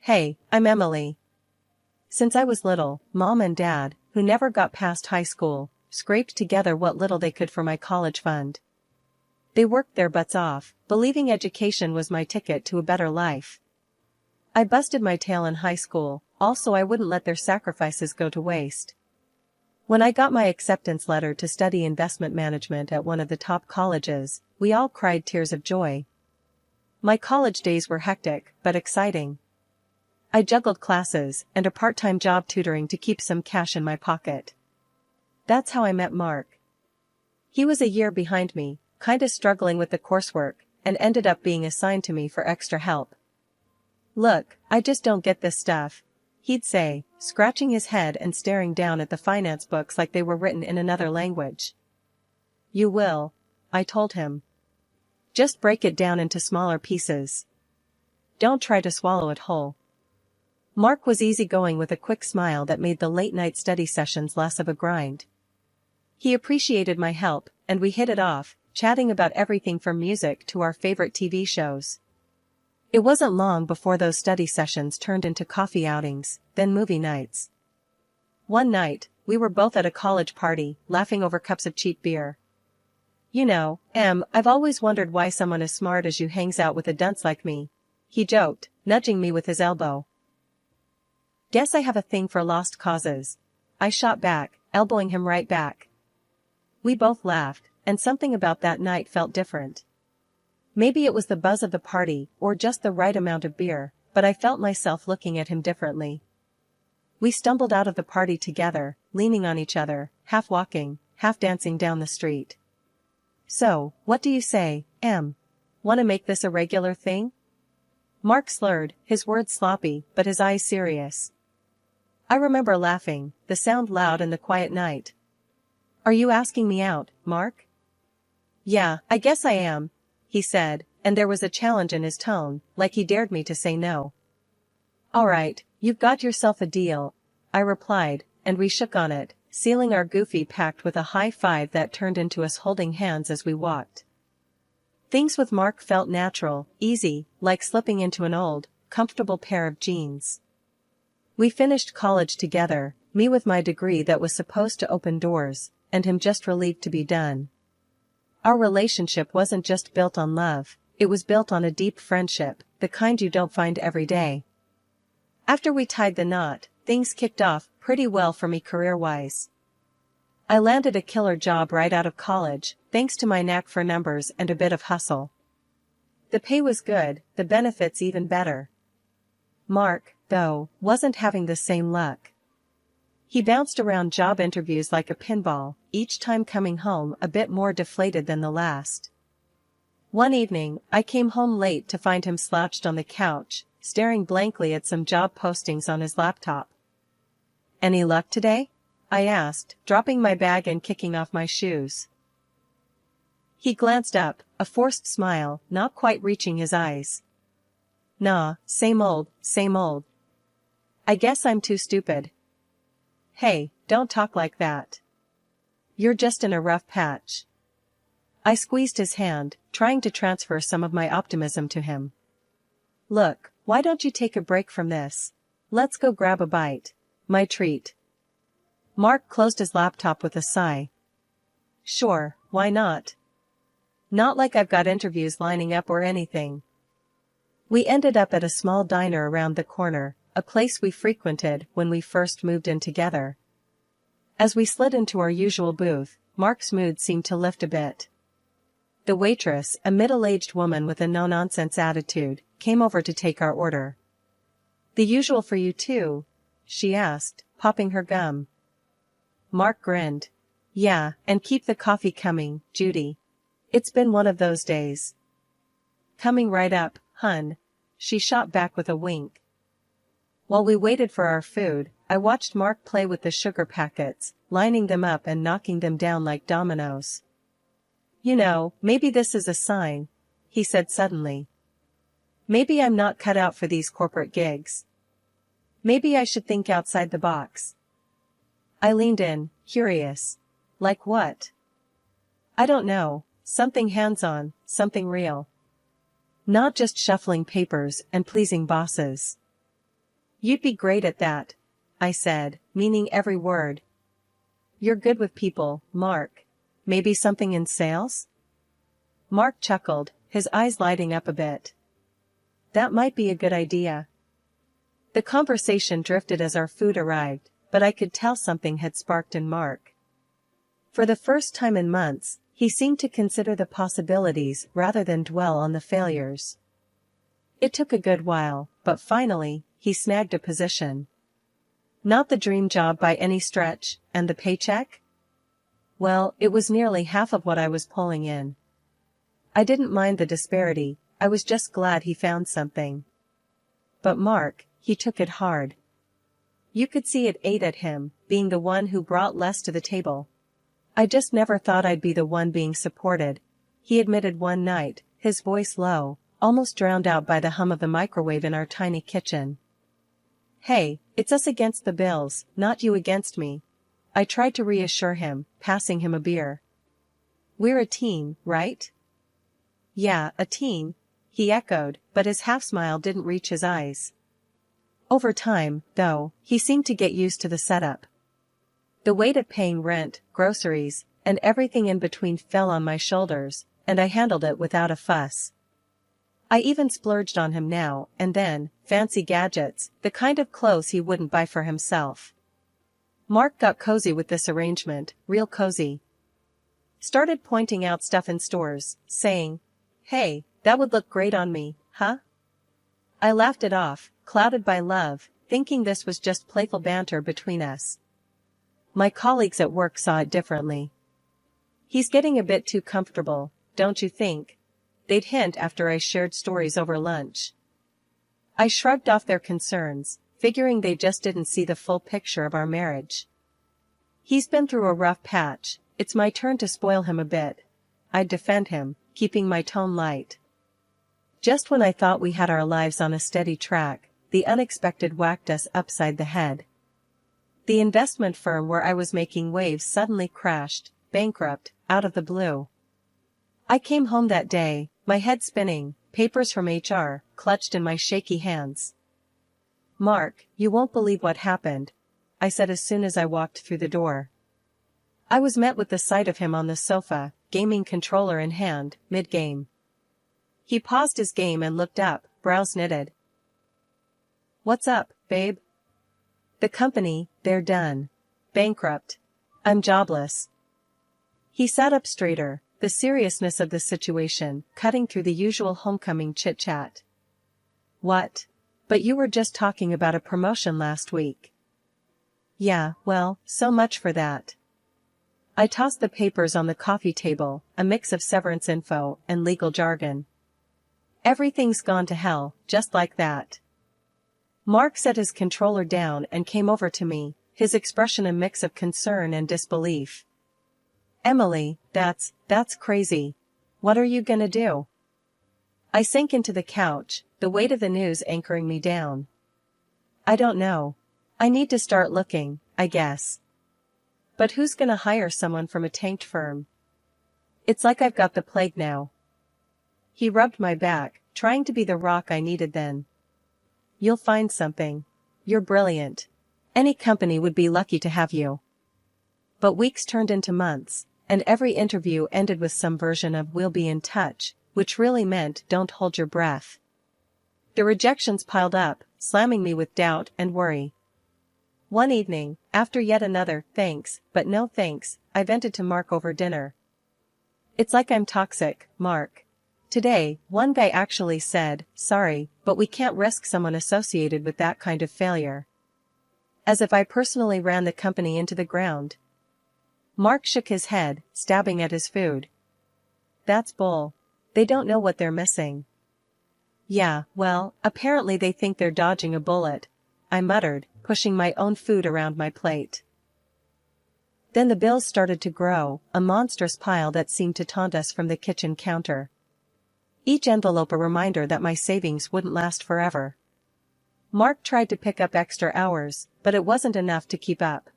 Hey, I'm Emily. Since I was little, Mom and Dad, who never got past high school, scraped together what little they could for my college fund. They worked their butts off, believing education was my ticket to a better life. I busted my tail in high school, also I wouldn't let their sacrifices go to waste. When I got my acceptance letter to study investment management at one of the top colleges, we all cried tears of joy. My college days were hectic, but exciting. I juggled classes and a part-time job tutoring to keep some cash in my pocket. That's how I met Mark. He was a year behind me, kinda struggling with the coursework, and ended up being assigned to me for extra help. "Look, I just don't get this stuff," he'd say, scratching his head and staring down at the finance books like they were written in another language. "You will," I told him. "Just break it down into smaller pieces. Don't try to swallow it whole." Mark was easygoing with a quick smile that made the late-night study sessions less of a grind. He appreciated my help, and we hit it off, chatting about everything from music to our favorite TV shows. It wasn't long before those study sessions turned into coffee outings, then movie nights. One night, we were both at a college party, laughing over cups of cheap beer. "You know, Em, I've always wondered why someone as smart as you hangs out with a dunce like me," he joked, nudging me with his elbow. "Guess I have a thing for lost causes," I shot back, elbowing him right back. We both laughed, and something about that night felt different. Maybe it was the buzz of the party, or just the right amount of beer, but I felt myself looking at him differently. We stumbled out of the party together, leaning on each other, half walking, half dancing down the street. "So, what do you say, Em? Wanna make this a regular thing?" Mark slurred, his words sloppy, but his eyes serious. I remember laughing, the sound loud in the quiet night. "Are you asking me out, Mark?" "Yeah, I guess I am," he said, and there was a challenge in his tone, like he dared me to say no. "Alright, you've got yourself a deal," I replied, and we shook on it, sealing our goofy pact with a high five that turned into us holding hands as we walked. Things with Mark felt natural, easy, like slipping into an old, comfortable pair of jeans. We finished college together, me with my degree that was supposed to open doors, and him just relieved to be done. Our relationship wasn't just built on love, it was built on a deep friendship, the kind you don't find every day. After we tied the knot, things kicked off pretty well for me career-wise. I landed a killer job right out of college, thanks to my knack for numbers and a bit of hustle. The pay was good, the benefits even better. Mark, though, wasn't having the same luck. He bounced around job interviews like a pinball, each time coming home a bit more deflated than the last. One evening, I came home late to find him slouched on the couch, staring blankly at some job postings on his laptop. "Any luck today?" I asked, dropping my bag and kicking off my shoes. He glanced up, a forced smile, not quite reaching his eyes. "Nah, same old, same old. I guess I'm too stupid." "Hey, don't talk like that. You're just in a rough patch." I squeezed his hand, trying to transfer some of my optimism to him. "Look, why don't you take a break from this? Let's go grab a bite. My treat." Mark closed his laptop with a sigh. "Sure, why not? Not like I've got interviews lining up or anything." We ended up at a small diner around the corner, a place we frequented when we first moved in together. As we slid into our usual booth, Mark's mood seemed to lift a bit. The waitress, a middle-aged woman with a no-nonsense attitude, came over to take our order. "The usual for you too?" she asked, popping her gum. Mark grinned. "Yeah, and keep the coffee coming, Judy. It's been one of those days." "Coming right up, hun," she shot back with a wink. While we waited for our food, I watched Mark play with the sugar packets, lining them up and knocking them down like dominoes. "You know, maybe this is a sign," he said suddenly. "Maybe I'm not cut out for these corporate gigs. Maybe I should think outside the box." I leaned in, curious. "Like what?" "I don't know, something hands-on, something real. Not just shuffling papers and pleasing bosses." You'd be great at that, I said, meaning every word. You're good with people, Mark. Maybe something in sales? Mark chuckled, his eyes lighting up a bit. That might be a good idea. The conversation drifted as our food arrived, but I could tell something had sparked in Mark. For the first time in months, he seemed to consider the possibilities rather than dwell on the failures. It took a good while, but finally, he snagged a position. Not the dream job by any stretch, and the paycheck? Well, it was nearly half of what I was pulling in. I didn't mind the disparity, I was just glad he found something. But Mark, he took it hard. You could see it ate at him, being the one who brought less to the table. I just never thought I'd be the one being supported, he admitted one night, his voice low, almost drowned out by the hum of the microwave in our tiny kitchen. Hey, it's us against the bills, not you against me. I tried to reassure him, passing him a beer. We're a team, right? Yeah, a team, he echoed, but his half-smile didn't reach his eyes. Over time, though, he seemed to get used to the setup. The weight of paying rent, groceries, and everything in between fell on my shoulders, and I handled it without a fuss. I even splurged on him now and then, fancy gadgets, the kind of clothes he wouldn't buy for himself. Mark got cozy with this arrangement, real cozy. Started pointing out stuff in stores, saying, "Hey, that would look great on me, huh?" I laughed it off, clouded by love, thinking this was just playful banter between us. My colleagues at work saw it differently. He's getting a bit too comfortable, don't you think? They'd hint after I shared stories over lunch. I shrugged off their concerns, figuring they just didn't see the full picture of our marriage. He's been through a rough patch, it's my turn to spoil him a bit. I'd defend him, keeping my tone light. Just when I thought we had our lives on a steady track, the unexpected whacked us upside the head. The investment firm where I was making waves suddenly crashed, bankrupt, out of the blue. I came home that day, my head spinning, papers from HR, clutched in my shaky hands. "Mark, you won't believe what happened," I said as soon as I walked through the door. I was met with the sight of him on the sofa, gaming controller in hand, mid-game. He paused his game and looked up, brows knitted. "What's up, babe?" "The company, they're done. Bankrupt. I'm jobless." He sat up straighter, the seriousness of the situation cutting through the usual homecoming chit-chat. "What? But you were just talking about a promotion last week." "Yeah, well, so much for that." I tossed the papers on the coffee table, a mix of severance info and legal jargon. "Everything's gone to hell, just like that." Mark set his controller down and came over to me, his expression a mix of concern and disbelief. "Emily, that's crazy. What are you gonna do?" I sank into the couch, the weight of the news anchoring me down. "I don't know. I need to start looking, I guess. But who's gonna hire someone from a tanked firm? It's like I've got the plague now." He rubbed my back, trying to be the rock I needed then. "You'll find something. You're brilliant. Any company would be lucky to have you." But weeks turned into months, and every interview ended with some version of "we'll be in touch," which really meant "don't hold your breath." The rejections piled up, slamming me with doubt and worry. One evening, after yet another "thanks, but no thanks," I vented to Mark over dinner. "It's like I'm toxic, Mark. Today, one guy actually said, 'Sorry, but we can't risk someone associated with that kind of failure.' As if I personally ran the company into the ground." Mark shook his head, stabbing at his food. "That's bull. They don't know what they're missing." "Yeah, well, apparently they think they're dodging a bullet," I muttered, pushing my own food around my plate. Then the bills started to grow, a monstrous pile that seemed to taunt us from the kitchen counter. Each envelope a reminder that my savings wouldn't last forever. Mark tried to pick up extra hours, but it wasn't enough to keep up.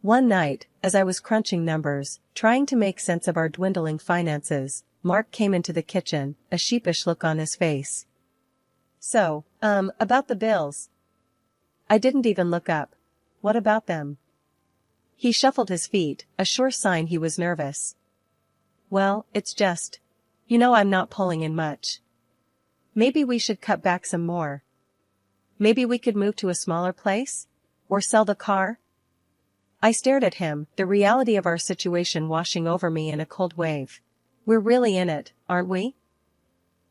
One night, as I was crunching numbers, trying to make sense of our dwindling finances, Mark came into the kitchen, a sheepish look on his face. "So, about the bills. I didn't even look up. What about them? He shuffled his feet, a sure sign he was nervous. Well, it's just. I'm not pulling in much. Maybe we should cut back some more. Maybe we could move to a smaller place? Or sell the car? I stared at him, the reality of our situation washing over me in a cold wave. We're really in it, aren't we?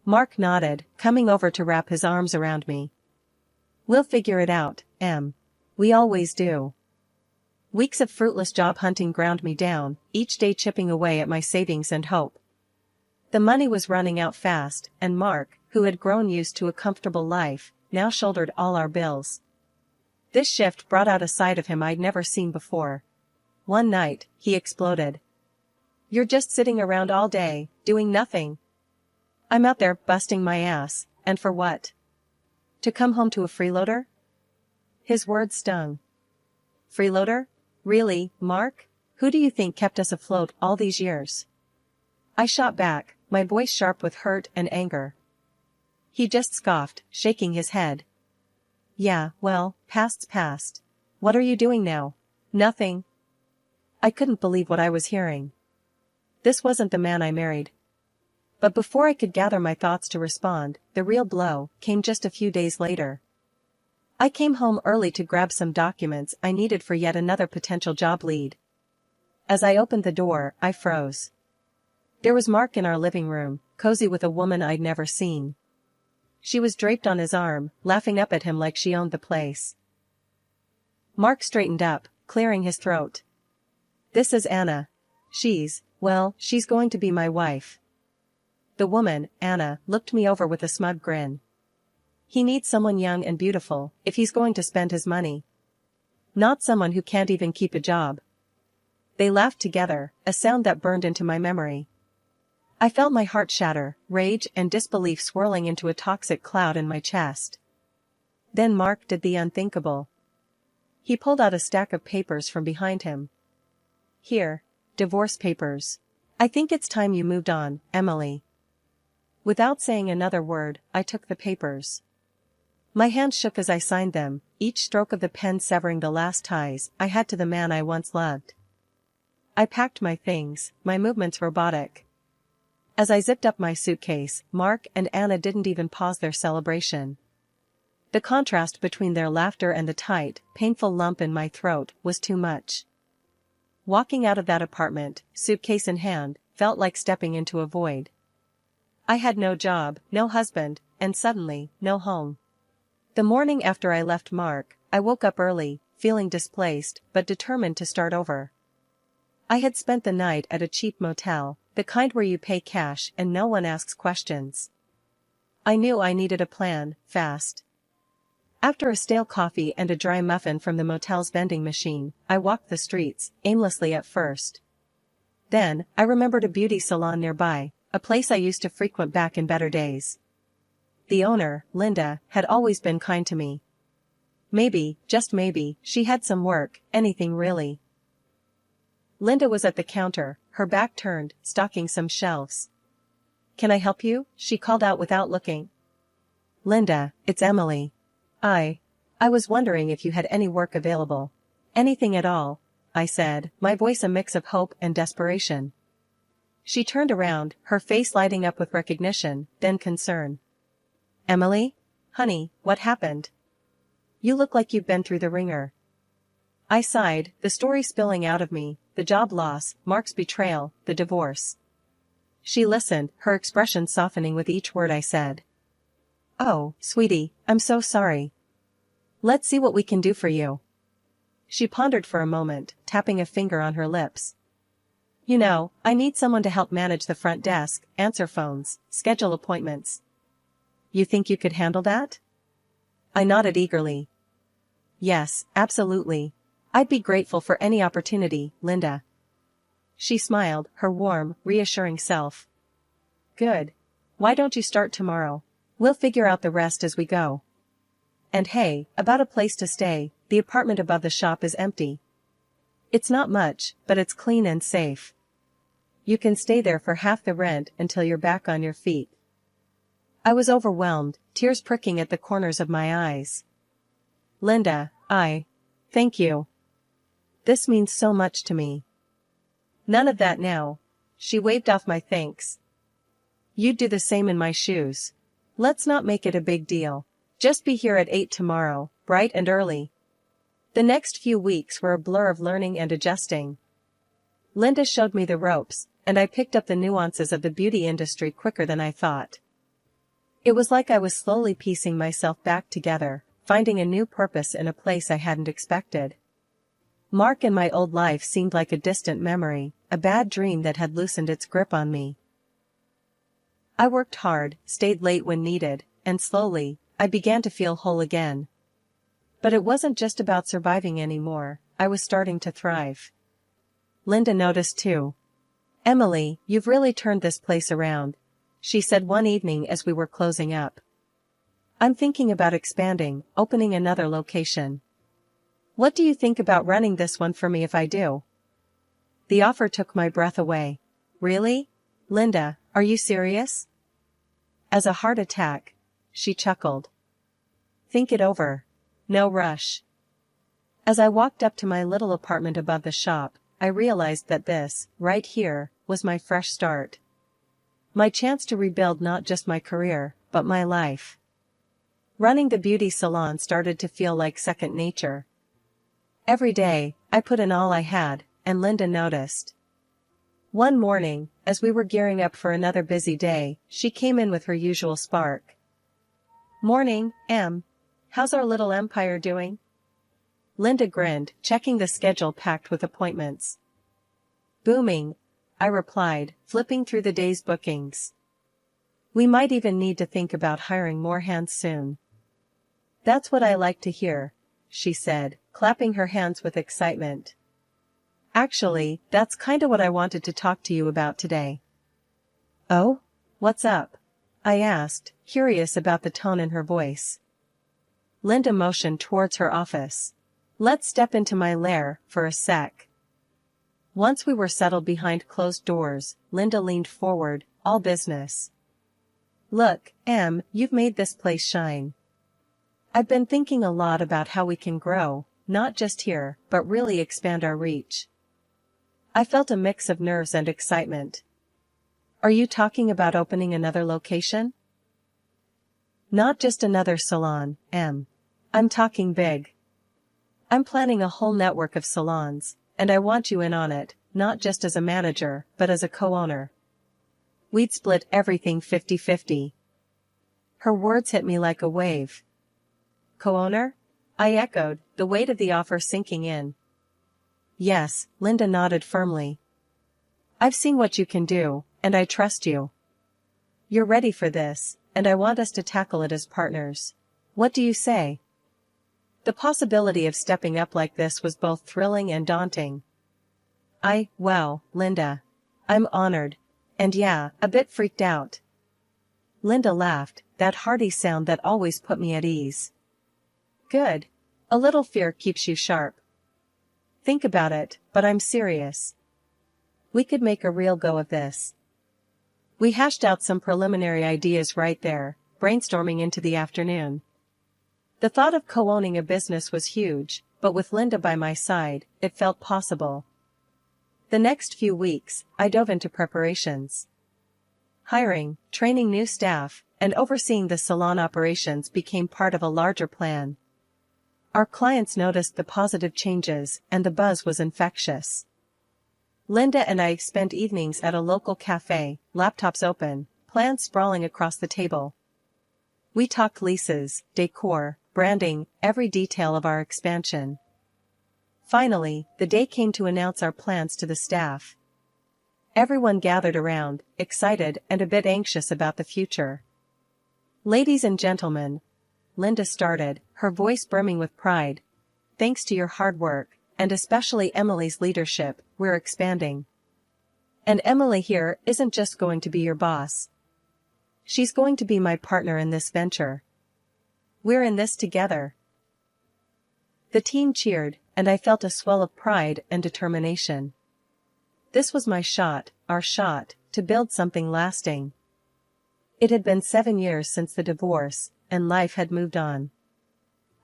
Mark nodded, coming over to wrap his arms around me. We'll figure it out, Em. We always do. Weeks of fruitless job hunting ground me down, each day chipping away at my savings and hope. The money was running out fast, and Mark, who had grown used to a comfortable life, now shouldered all our bills. This shift brought out a side of him I'd never seen before. One night, he exploded. You're just sitting around all day, doing nothing. I'm out there busting my ass, and for what? To come home to a freeloader? His words stung. Freeloader? Really, Mark? Who do you think kept us afloat all these years? I shot back, my voice sharp with hurt and anger. He just scoffed, shaking his head. Yeah, well, past's past. What are you doing now? Nothing. I couldn't believe what I was hearing. This wasn't the man I married. But before I could gather my thoughts to respond, the real blow came just a few days later. I came home early to grab some documents I needed for yet another potential job lead. As I opened the door, I froze. There was Mark in our living room, cozy with a woman I'd never seen. She was draped on his arm, laughing up at him like she owned the place. Mark straightened up, clearing his throat. This is Anna. She's going to be my wife. The woman, Anna, looked me over with a smug grin. He needs someone young and beautiful, if he's going to spend his money. Not someone who can't even keep a job. They laughed together, a sound that burned into my memory. I felt my heart shatter, rage and disbelief swirling into a toxic cloud in my chest. Then Mark did the unthinkable. He pulled out a stack of papers from behind him. Here, divorce papers. I think it's time you moved on, Emily. Without saying another word, I took the papers. My hand shook as I signed them, each stroke of the pen severing the last ties I had to the man I once loved. I packed my things, my movements robotic. As I zipped up my suitcase, Mark and Anna didn't even pause their celebration. The contrast between their laughter and the tight, painful lump in my throat was too much. Walking out of that apartment, suitcase in hand, felt like stepping into a void. I had no job, no husband, and suddenly, no home. The morning after I left Mark, I woke up early, feeling displaced, but determined to start over. I had spent the night at a cheap motel, the kind where you pay cash and no one asks questions. I knew I needed a plan, fast. After a stale coffee and a dry muffin from the motel's vending machine, I walked the streets, aimlessly at first. Then, I remembered a beauty salon nearby, a place I used to frequent back in better days. The owner, Linda, had always been kind to me. Maybe, just maybe, she had some work, anything really. Linda was at the counter, her back turned, stocking some shelves. Can I help you? She called out without looking. Linda, it's Emily. I was wondering if you had any work available. Anything at all, I said, my voice a mix of hope and desperation. She turned around, her face lighting up with recognition, then concern. Emily? Honey, what happened? You look like you've been through the ringer. I sighed, the story spilling out of me, the job loss, Mark's betrayal, the divorce. She listened, her expression softening with each word I said. Oh, sweetie, I'm so sorry. Let's see what we can do for you. She pondered for a moment, tapping a finger on her lips. I need someone to help manage the front desk, answer phones, schedule appointments. You think you could handle that? I nodded eagerly. Yes, absolutely. I'd be grateful for any opportunity, Linda. She smiled, her warm, reassuring self. Good. Why don't you start tomorrow? We'll figure out the rest as we go. And hey, about a place to stay, the apartment above the shop is empty. It's not much, but it's clean and safe. You can stay there for half the rent until you're back on your feet. I was overwhelmed, tears pricking at the corners of my eyes. Linda, thank you. This means so much to me. None of that now. She waved off my thanks. You'd do the same in my shoes. Let's not make it a big deal. Just be here at 8 tomorrow, bright and early. The next few weeks were a blur of learning and adjusting. Linda showed me the ropes, and I picked up the nuances of the beauty industry quicker than I thought. It was like I was slowly piecing myself back together, finding a new purpose in a place I hadn't expected. Mark and my old life seemed like a distant memory, a bad dream that had loosened its grip on me. I worked hard, stayed late when needed, and slowly, I began to feel whole again. But it wasn't just about surviving anymore, I was starting to thrive. Linda noticed too. Emily, you've really turned this place around, she said one evening as we were closing up. I'm thinking about expanding, opening another location. What do you think about running this one for me if I do? The offer took my breath away. Really? Linda, are you serious? As a heart attack, she chuckled. Think it over. No rush. As I walked up to my little apartment above the shop, I realized that this, right here, was my fresh start. My chance to rebuild not just my career, but my life. Running the beauty salon started to feel like second nature. Every day, I put in all I had, and Linda noticed. One morning, as we were gearing up for another busy day, she came in with her usual spark. Morning, Em. How's our little empire doing? Linda grinned, checking the schedule packed with appointments. Booming, I replied, flipping through the day's bookings. We might even need to think about hiring more hands soon. That's what I like to hear, she said, clapping her hands with excitement. Actually, that's kinda what I wanted to talk to you about today. Oh? What's up? I asked, curious about the tone in her voice. Linda motioned towards her office. Let's step into my lair, for a sec. Once we were settled behind closed doors, Linda leaned forward, all business. Look, Em, you've made this place shine. I've been thinking a lot about how we can grow, not just here, but really expand our reach. I felt a mix of nerves and excitement. Are you talking about opening another location? Not just another salon, Em. I'm talking big. I'm planning a whole network of salons, and I want you in on it, not just as a manager, but as a co-owner. We'd split everything 50-50. Her words hit me like a wave. Co-owner? I echoed, the weight of the offer sinking in. Yes, Linda nodded firmly. I've seen what you can do, and I trust you. You're ready for this, and I want us to tackle it as partners. What do you say? The possibility of stepping up like this was both thrilling and daunting. Well, Linda. I'm honored. And yeah, a bit freaked out. Linda laughed, that hearty sound that always put me at ease. Good. A little fear keeps you sharp. Think about it, but I'm serious. We could make a real go of this. We hashed out some preliminary ideas right there, brainstorming into the afternoon. The thought of co-owning a business was huge, but with Linda by my side, it felt possible. The next few weeks, I dove into preparations. Hiring, training new staff, and overseeing the salon operations became part of a larger plan. Our clients noticed the positive changes, and the buzz was infectious. Linda and I spent evenings at a local cafe, laptops open, plans sprawling across the table. We talked leases, decor, branding, every detail of our expansion. Finally, the day came to announce our plans to the staff. Everyone gathered around, excited and a bit anxious about the future. Ladies and gentlemen, Linda started, her voice brimming with pride. Thanks to your hard work, and especially Emily's leadership, we're expanding. And Emily here isn't just going to be your boss. She's going to be my partner in this venture. We're in this together. The team cheered, and I felt a swell of pride and determination. This was my shot, our shot, to build something lasting. It had been 7 years since the divorce, and life had moved on.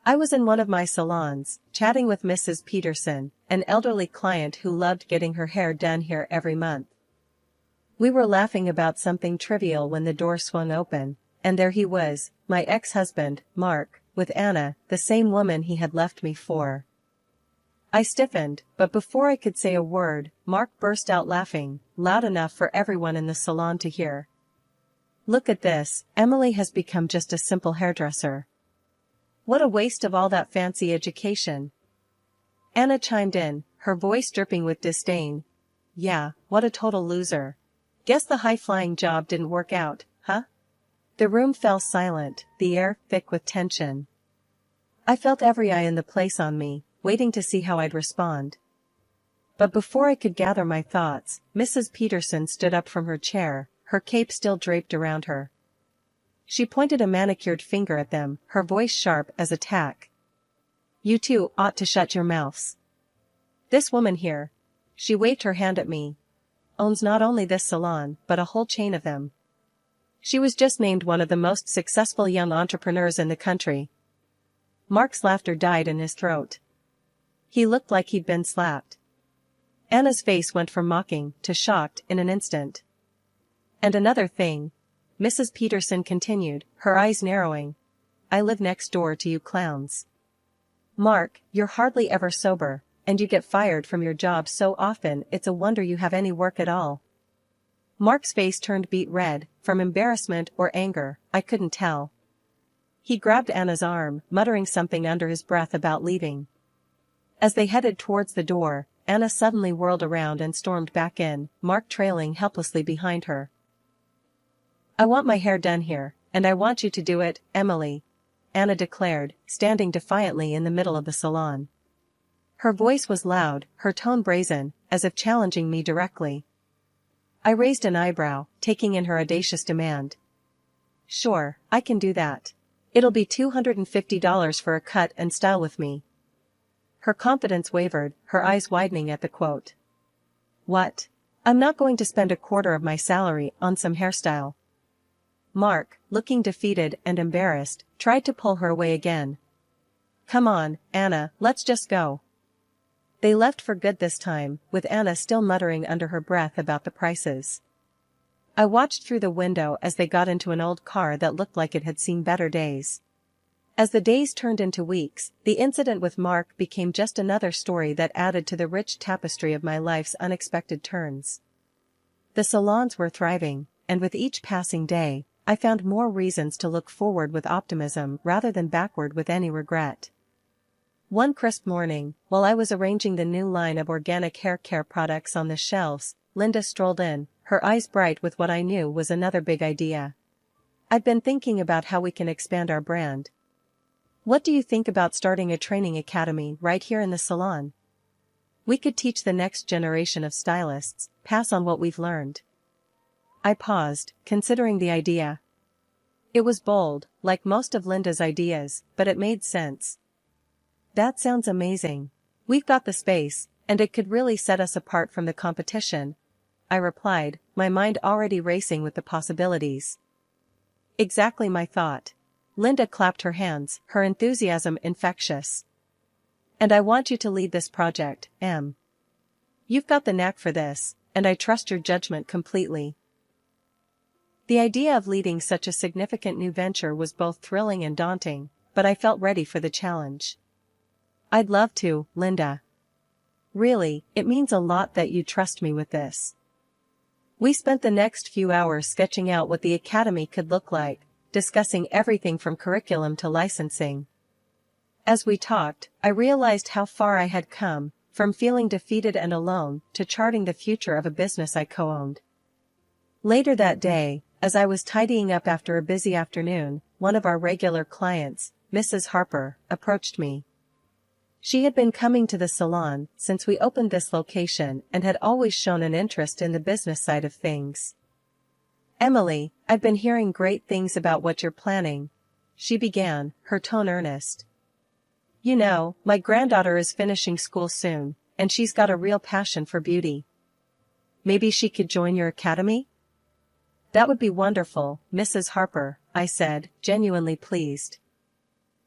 I was in one of my salons, chatting with Mrs. Peterson, an elderly client who loved getting her hair done here every month. We were laughing about something trivial when the door swung open, and there he was, my ex-husband, Mark, with Anna, the same woman he had left me for. I stiffened, but before I could say a word, Mark burst out laughing, loud enough for everyone in the salon to hear. "Look at this, Emily has become just a simple hairdresser. What a waste of all that fancy education." Anna chimed in, her voice dripping with disdain. "Yeah, what a total loser. Guess the high-flying job didn't work out, huh?" The room fell silent, the air thick with tension. I felt every eye in the place on me, waiting to see how I'd respond. But before I could gather my thoughts, Mrs. Peterson stood up from her chair, her cape still draped around her. She pointed a manicured finger at them, her voice sharp as a tack. "You two ought to shut your mouths. This woman here," she waved her hand at me, "owns not only this salon, but a whole chain of them. She was just named one of the most successful young entrepreneurs in the country." Mark's laughter died in his throat. He looked like he'd been slapped. Anna's face went from mocking to shocked in an instant. "And another thing," Mrs. Peterson continued, her eyes narrowing. "I live next door to you clowns. Mark, you're hardly ever sober, and you get fired from your job so often it's a wonder you have any work at all." Mark's face turned beet red, from embarrassment or anger, I couldn't tell. He grabbed Anna's arm, muttering something under his breath about leaving. As they headed towards the door, Anna suddenly whirled around and stormed back in, Mark trailing helplessly behind her. "I want my hair done here, and I want you to do it, Emily," Anna declared, standing defiantly in the middle of the salon. Her voice was loud, her tone brazen, as if challenging me directly. I raised an eyebrow, taking in her audacious demand. "Sure, I can do that. It'll be $250 for a cut and style with me." Her confidence wavered, her eyes widening at the quote. "What? I'm not going to spend a quarter of my salary on some hairstyle." Mark, looking defeated and embarrassed, tried to pull her away again. "Come on, Anna, let's just go." They left for good this time, with Anna still muttering under her breath about the prices. I watched through the window as they got into an old car that looked like it had seen better days. As the days turned into weeks, the incident with Mark became just another story that added to the rich tapestry of my life's unexpected turns. The salons were thriving, and with each passing day, I found more reasons to look forward with optimism rather than backward with any regret. One crisp morning, while I was arranging the new line of organic hair care products on the shelves, Linda strolled in, her eyes bright with what I knew was another big idea. "I've been thinking about how we can expand our brand. What do you think about starting a training academy right here in the salon? We could teach the next generation of stylists, pass on what we've learned." I paused, considering the idea. It was bold, like most of Linda's ideas, but it made sense. "That sounds amazing. We've got the space, and it could really set us apart from the competition," I replied, my mind already racing with the possibilities. "Exactly my thought." Linda clapped her hands, her enthusiasm infectious. "And I want you to lead this project, Em. You've got the knack for this, and I trust your judgment completely." The idea of leading such a significant new venture was both thrilling and daunting, but I felt ready for the challenge. "I'd love to, Linda. Really, it means a lot that you trust me with this." We spent the next few hours sketching out what the academy could look like, discussing everything from curriculum to licensing. As we talked, I realized how far I had come, from feeling defeated and alone, to charting the future of a business I co-owned. Later that day, as I was tidying up after a busy afternoon, one of our regular clients, Mrs. Harper, approached me. She had been coming to the salon since we opened this location and had always shown an interest in the business side of things. "Emily, I've been hearing great things about what you're planning," she began, her tone earnest. "You know, my granddaughter is finishing school soon, and she's got a real passion for beauty. Maybe she could join your academy?" "That would be wonderful, Mrs. Harper," I said, genuinely pleased.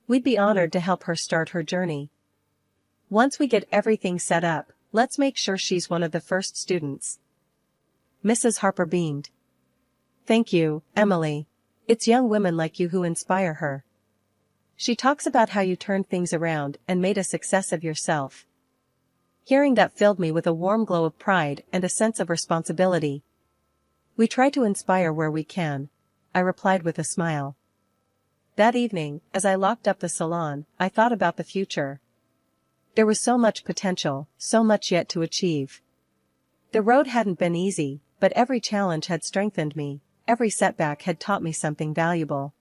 We'd be honored to help her start her journey. Once we get everything set up, let's make sure she's one of the first students. Mrs. Harper beamed. Thank you, Emily. It's young women like you who inspire her. She talks about how you turned things around and made a success of yourself. Hearing that filled me with a warm glow of pride and a sense of responsibility. We try to inspire where we can, I replied with a smile. That evening, as I locked up the salon, I thought about the future. There was so much potential, so much yet to achieve. The road hadn't been easy, but every challenge had strengthened me, every setback had taught me something valuable.